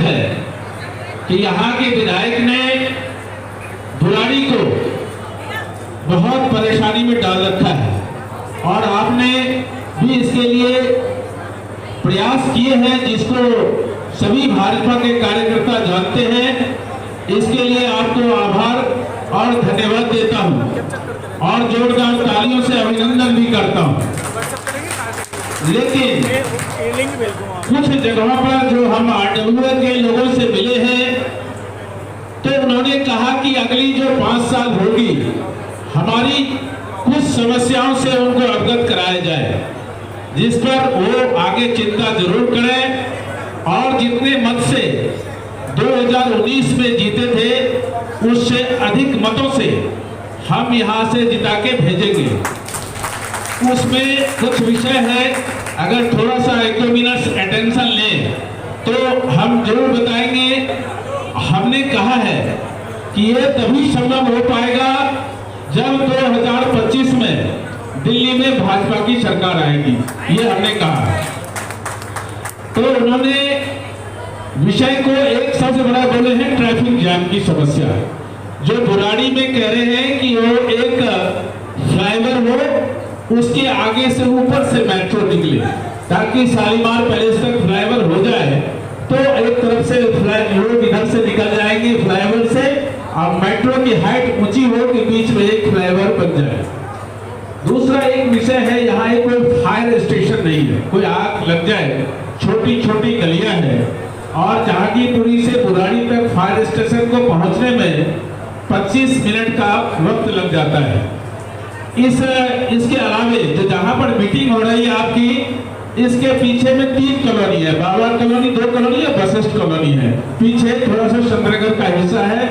है कि यहाँ के विधायक ने बुराड़ी को बहुत परेशानी में डाल रखा है और आपने भी इसके लिए प्रयास किए हैं, जिसको सभी भाजपा के कार्यकर्ता जानते हैं। इसके लिए आपको आभार और धन्यवाद देता हूं और जोरदार तालियों से अभिनंदन भी करता हूं। लेकिन कुछ जगहों पर जो हम आरडब्ल्यू के लोगों से मिले हैं, तो उन्होंने कहा कि अगली जो 5 साल होगी, हमारी कुछ समस्याओं से उनको अवगत कराया जाए, जिस पर वो आगे चिंता जरूर करें और जितने मत से 2019 में जीते थे, उससे अधिक मतों से हम यहां से जिता के भेजेंगे। उसमें कुछ विषय है, अगर थोड़ा सा 1-2 मिनट अटेंशन लें तो हम जरूर बताएंगे। हमने कहा है कि ये तभी संभव हो पाएगा जब 2025 में दिल्ली में भाजपा की सरकार आएगी, ये हमने कहा। तो उन्होंने विषय को एक सबसे बड़ा बोले हैं, ट्रैफिक जाम की समस्या, जो बुराड़ी में कह रहे हैं कि वो एक फ्लाईओवर हो, उसके आगे से ऊपर से मेट्रो निकले, ताकि शालीमार पैलेस तक फ्लाईओवर हो जाए, तो एक तरफ से लोग इधर से निकल जाएंगे फ्लाईओवर से, और मेट्रो की हाइट ऊंची हो कि बीच में एक फ्लाईओवर बन जाए। दूसरा एक विषय है, यहाँ एक कोई फायर स्टेशन नहीं है, कोई आग लग जाए, छोटी छोटी गलियां हैं और जहांगीरपुरी से बुराड़ी तक फायर स्टेशन को पहुंचने में 25 मिनट का वक्त लग जाता है। इसके अलावे जो जहां पर मीटिंग हो रही है आपकी, इसके पीछे में 3 कॉलोनी है, बाबा कॉलोनी 2 कॉलोनी है, वशिष्ठ कॉलोनी है, पीछे थोड़ा सा चंद्रनगर का हिस्सा है,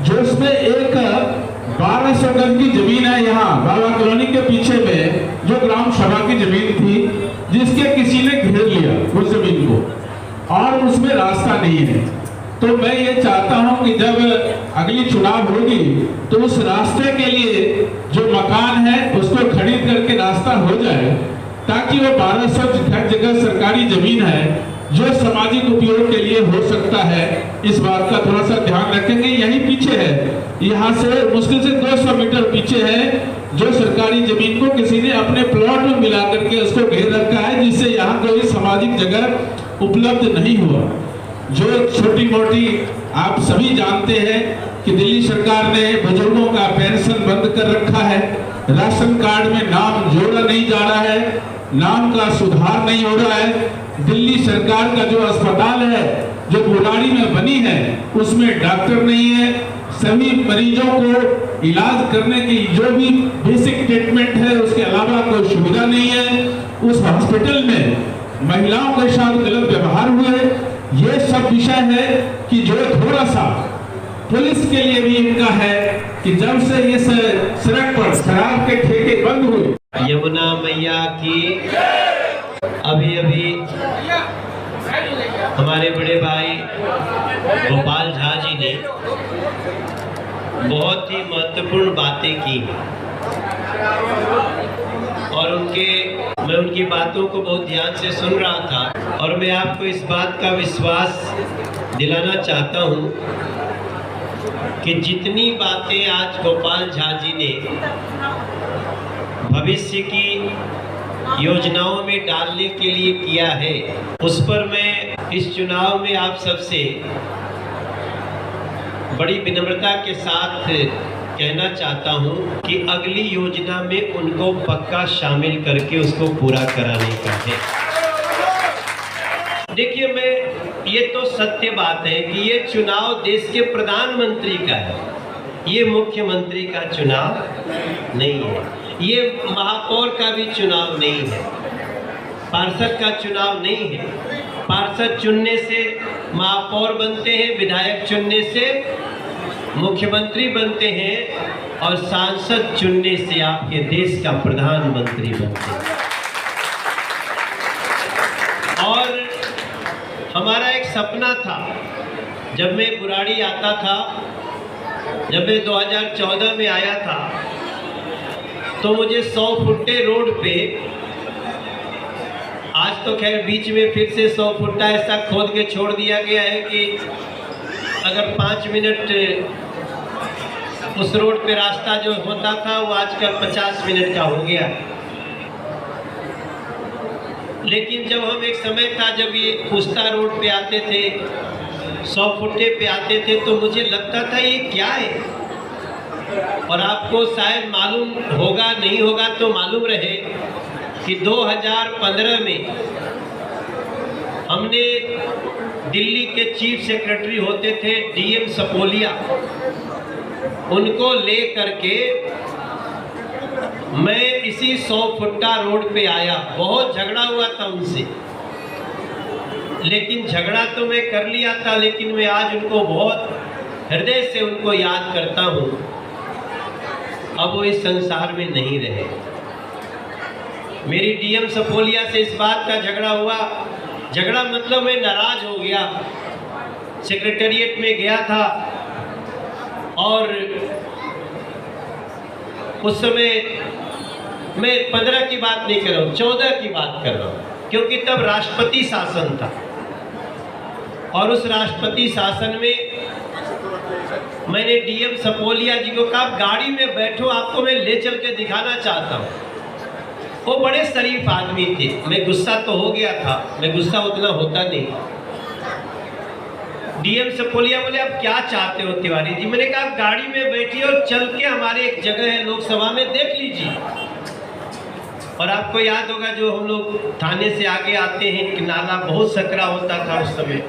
जो उसमें एक 1200 गज की जमीन है। यहाँ बाबा कॉलोनी के पीछे में जो ग्राम सभा की जमीन थी, जिसके किसी ने घेर लिया उस जमीन को और उसमें रास्ता नहीं है। तो मैं ये चाहता हूं कि जब अगली चुनाव होगी तो उस रास्ते के लिए जो मकान है उसको खरीद करके रास्ता हो जाए, ताकि वो 1200 जगह सरकारी जमीन है जो सामाजिक उपयोग के लिए हो सकता है। इस बात का थोड़ा सा ध्यान रखेंगे। यही पीछे है, यहाँ से मुश्किल से 200 मीटर पीछे है, जो सरकारी जमीन को किसी ने अपने प्लॉट में मिला करके उसको घेर रखा है, जिससे यहाँ कोई सामाजिक जगह उपलब्ध नहीं हुआ। जो छोटी मोटी आप सभी जानते हैं कि दिल्ली सरकार ने बुजुर्गों का पेंशन बंद कर रखा है, राशन कार्ड में नाम जोड़ा नहीं जा रहा है, नाम का सुधार नहीं हो रहा है। दिल्ली सरकार का जो अस्पताल है जो बुराड़ी में बनी है, उसमें डॉक्टर नहीं है, सभी मरीजों को इलाज करने की जो भी बेसिक ट्रीटमेंट है उसके अलावा कोई सुविधा नहीं है। उस हॉस्पिटल में महिलाओं के साथ गलत व्यवहार हुए। ये सब विषय है कि जो थोड़ा सा पुलिस के लिए भी इनका है कि जब से ये सड़क पर शराब के ठेके बंद हुए। यमुना मैया की अभी अभी हमारे बड़े भाई गोपाल झा जी ने बहुत ही महत्वपूर्ण बातें की और मैं उनकी बातों को बहुत ध्यान से सुन रहा था और मैं आपको इस बात का विश्वास दिलाना चाहता हूं कि जितनी बातें आज गोपाल झा जी ने भविष्य की योजनाओं में डालने के लिए किया है, उस पर मैं इस चुनाव में आप सबसे बड़ी विनम्रता के साथ कहना चाहता हूं कि अगली योजना में उनको पक्का शामिल करके उसको पूरा कराने का है। देखिए, ये तो सत्य बात है कि ये चुनाव देश के प्रधानमंत्री का है, ये मुख्यमंत्री का चुनाव नहीं है, ये महापौर का भी चुनाव नहीं है, पार्षद का चुनाव नहीं है। पार्षद चुनने से महापौर बनते हैं, विधायक चुनने से मुख्यमंत्री बनते हैं और सांसद चुनने से आपके देश का प्रधानमंत्री बनते हैं। और हमारा एक सपना था, जब मैं बुराड़ी आता था, जब मैं 2014 में आया था, तो मुझे 100 फुटे रोड पे आज तो खैर बीच में फिर से 100 फुट्टा ऐसा खोद के छोड़ दिया गया है कि अगर 5 मिनट उस रोड पे रास्ता जो होता था वो आजकल 50 मिनट का हो गया। लेकिन जब हम एक समय था जब ये पुस्ता रोड पे आते थे, 100 फुट्टे पे आते थे, तो मुझे लगता था ये क्या है। और आपको शायद मालूम होगा, नहीं होगा तो मालूम रहे कि 2015 में हमने दिल्ली के चीफ सेक्रेटरी होते थे डीएम सपोलिया, उनको ले करके मैं इसी 100 फुट्टा रोड पे आया। बहुत झगड़ा हुआ था उनसे, लेकिन झगड़ा तो मैं कर लिया था, लेकिन मैं आज उनको बहुत हृदय से उनको याद करता हूँ। अब वो इस संसार में नहीं रहे। मेरी डीएम सपोलिया से इस बात का झगड़ा हुआ, झगड़ा मतलब मैं नाराज हो गया। सेक्रेटेरिएट में गया था और उस समय मैं 15 की बात नहीं कर रहा हूँ, 14 की बात कर रहा हूँ, क्योंकि तब राष्ट्रपति शासन था। और उस राष्ट्रपति शासन में मैंने डीएम सपोलिया जी को कहा गाड़ी में बैठो, आपको मैं ले चल के दिखाना चाहता हूँ। वो बड़े शरीफ आदमी थे। मैं गुस्सा तो हो गया था, मैं गुस्सा उतना होता नहीं। डीएम सपोलिया बोले आप क्या चाहते हो तिवारी जी? मैंने कहा आप गाड़ी में बैठिए और चल के हमारे एक जगह है लोकसभा में, देख लीजिए। और आपको याद होगा जो हम लोग थाने से आगे आते हैं कि नाला बहुत सकरा होता था उस समय।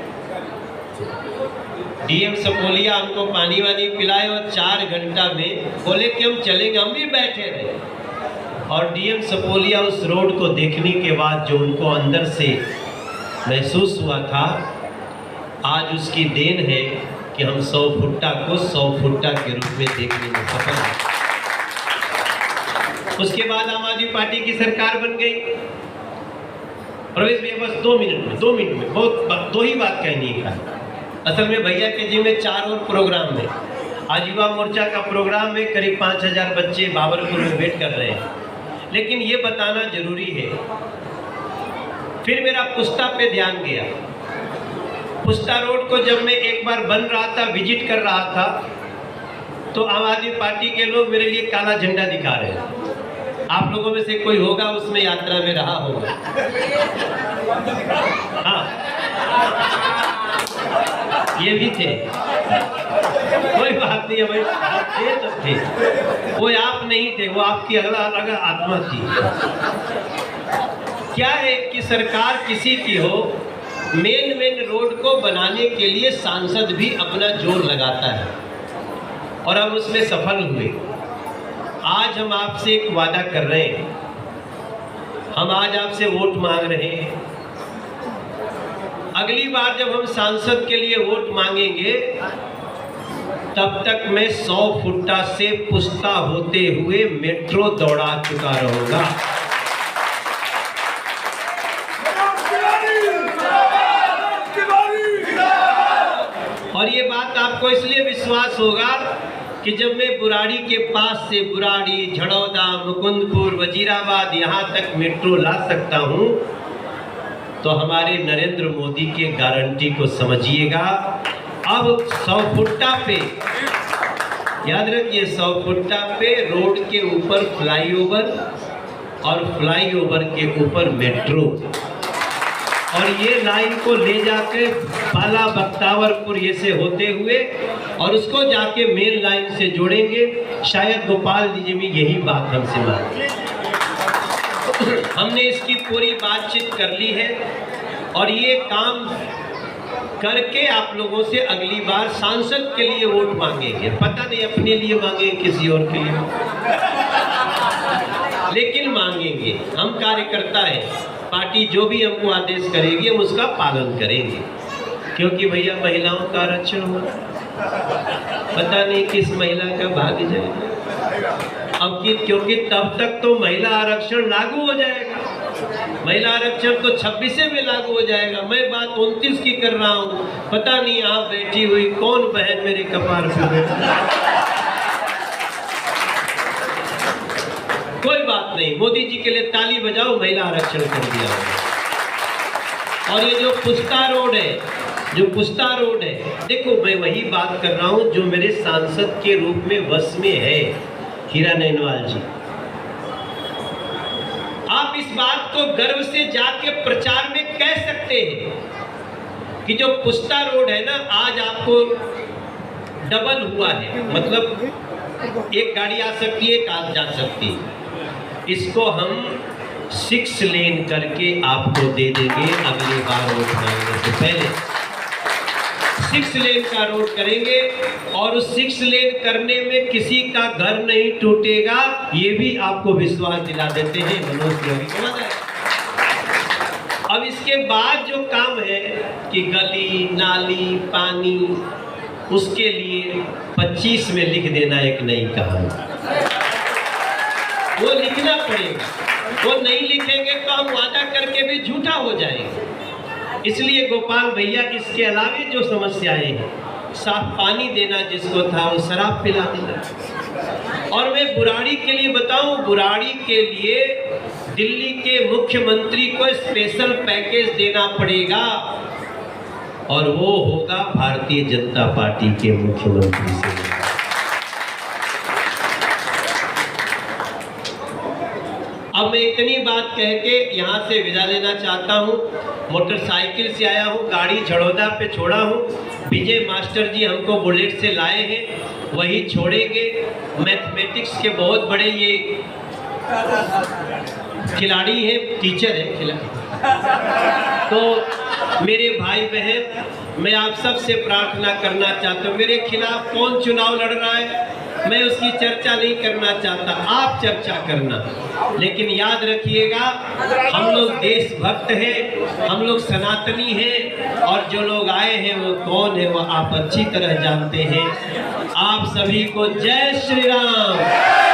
डीएम सपोलिया हमको पानी वानी पिलाए और 4 घंटा में बोले कि हम चलेंगे। हम भी बैठे रहे। और डीएम सपोलिया उस रोड को देखने के बाद जो उनको अंदर से महसूस हुआ था, आज उसकी देन है कि हम 100 फुट्टा को 100 फुट्टा के रूप में देखने में सफल हैं। उसके बाद आम आदमी पार्टी की सरकार बन गई। प्रवेश भैया बस 2 मिनट में बहुत 2 ही बात कहनी है। असल में भैया के जी में 4 और प्रोग्राम है। आज युवा मोर्चा का प्रोग्राम में करीब 5000 बच्चे बाबरपुर में वेट कर रहे हैं, लेकिन ये बताना जरूरी है। फिर मेरा पुस्ता पे ध्यान गया। पुस्ता रोड को जब मैं एक बार बन रहा था, विजिट कर रहा था, तो आम आदमी पार्टी के लोग मेरे लिए काला झंडा दिखा रहे हैं। आप लोगों में से कोई होगा उसमें यात्रा में रहा होगा। हाँ, ये भी थे। कोई बात नहीं है भाई, थे तो थे। वो आप नहीं थे, वो आपकी अलग आत्मा थी। क्या है कि सरकार किसी की हो, मेन रोड को बनाने के लिए सांसद भी अपना जोर लगाता है और हम उसमें सफल हुए। आज हम आपसे एक वादा कर रहे हैं, हम आज आपसे वोट मांग रहे हैं। अगली बार जब हम सांसद के लिए वोट मांगेंगे, तब तक मैं 100 फुट्टा से पुस्ता होते हुए मेट्रो दौड़ा चुका रहूंगा। और ये बात आपको इसलिए विश्वास होगा कि जब मैं बुराड़ी के पास से बुराड़ी, झड़ौदा, मुकुंदपुर, वजीराबाद यहाँ तक मेट्रो ला सकता हूँ, तो हमारे नरेंद्र मोदी के गारंटी को समझिएगा। अब 100 फुट्टा पे, याद रखिए, 100 फुट्टा पे रोड के ऊपर फ्लाईओवर और फ्लाईओवर के ऊपर मेट्रो, और ये लाइन को ले जाके पाला बख्तावरपुर ये से होते हुए और उसको जाके मेन लाइन से जोड़ेंगे। शायद गोपाल जी भी यही बात हमसे मांगी। हमने इसकी पूरी बातचीत कर ली है और ये काम करके आप लोगों से अगली बार सांसद के लिए वोट मांगेंगे। पता नहीं अपने लिए मांगेंगे, किसी और के लिए, लेकिन मांगेंगे। हम कार्यकर्ता हैं, पार्टी जो भी हमको आदेश करेगी हम उसका पालन करेंगे, क्योंकि भैया महिलाओं का आरक्षण हो, पता नहीं किस महिला का भाग्य जाएगा अब की, क्योंकि तब तक तो महिला आरक्षण लागू हो जाएगा। महिला आरक्षण तो 26 में लागू हो जाएगा। मैं बात 29 की कर रहा हूँ। पता नहीं आप बैठी हुई कौन बहन मेरे कपार पे। कोई बात नहीं, मोदी जी के लिए ताली बजाओ, महिला आरक्षण कर दिया। और ये जो पुस्ता रोड है, देखो मैं वही बात कर रहा हूँ जो मेरे सांसद के रूप में वश में है, हीरा नैनवाल जी। आप इस बात को गर्व से जाके प्रचार में कह सकते हैं कि जो पुस्ता रोड है ना, आज आपको डबल हुआ है, मतलब एक गाड़ी आ सकती है, एक आ जा सकती है। इसको हम 6 लेन करके आपको दे देंगे अगली बार वोट मांगने से पहले। 6 लेन का रोड करेंगे और उस 6 लेन करने में किसी का घर नहीं टूटेगा, ये भी आपको विश्वास दिला देते हैं मनोज योगी महोदय। अब इसके बाद जो काम है कि गली नाली पानी, उसके लिए 25 में लिख देना एक नई कहानी, वो लिखना पड़ेगा। वो नहीं लिखेंगे तो हम वादा करके भी झूठा हो जाएंगे। इसलिए गोपाल भैया, इसके अलावे जो समस्याएं हैं, साफ पानी देना जिसको था वो शराब पिला देना। और मैं बुराड़ी के लिए बताऊं, बुराड़ी के लिए दिल्ली के मुख्यमंत्री को स्पेशल पैकेज देना पड़ेगा और वो होगा भारतीय जनता पार्टी के मुख्यमंत्री से। अब मैं इतनी बात कह के यहाँ से विदा लेना चाहता हूँ। मोटरसाइकिल से आया हूँ, गाड़ी झड़ौदा पे छोड़ा हूँ। विजय मास्टर जी हमको बुलेट से लाए हैं, वही छोड़ेंगे। मैथमेटिक्स के बहुत बड़े ये खिलाड़ी हैं, टीचर हैं खिलाड़ी। तो मेरे भाई बहन, मैं आप सबसे प्रार्थना करना चाहता हूँ, मेरे खिलाफ कौन चुनाव लड़ रहा है मैं उसकी चर्चा नहीं करना चाहता, आप चर्चा करना। लेकिन याद रखिएगा, हम लोग देशभक्त हैं, हम लोग सनातनी हैं, और जो लोग आए हैं वो कौन है वो आप अच्छी तरह जानते हैं। आप सभी को जय श्री राम।